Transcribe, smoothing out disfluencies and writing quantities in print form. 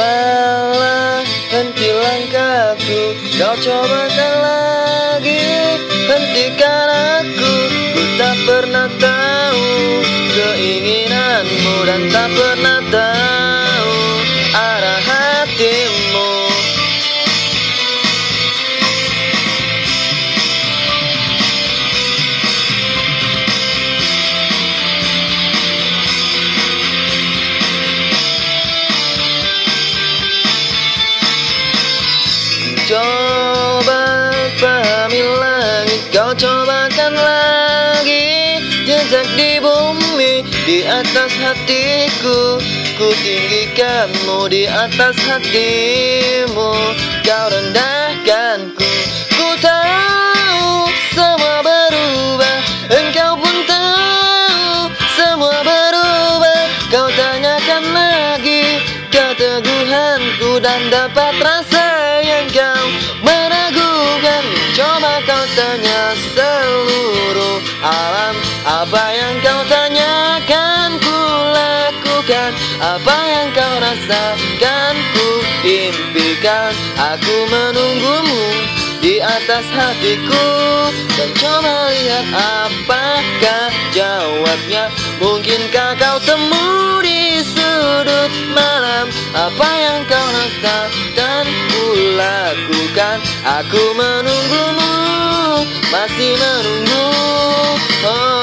Cobalah henti langkahku, kau cobakan lagi, hentikan aku. Ku tak pernah tahu keinginanmu dan tak pernah tahu arah hatimu. Coba pahami langit, kau cobakan lagi. Jejak di bumi, di atas hatiku, ku tinggikanmu di atas hatimu. Kau rendahkanku, ku tahu semua berubah, engkau pun tahu semua berubah. Kau tanyakan lagi keteguhanku dan dapat rasa yang kau meragukan. Coba kau tanya seluruh alam, apa yang kau tanyakan ku lakukan, apa yang kau rasakan ku impikan. Aku menunggumu di atas hatiku, dan coba lihat apakah jawabnya. Mungkinkah kau temu di sudut malam, apa yang kau rasakan ku lakukan. Aku menunggumu, masih menunggu. Oh.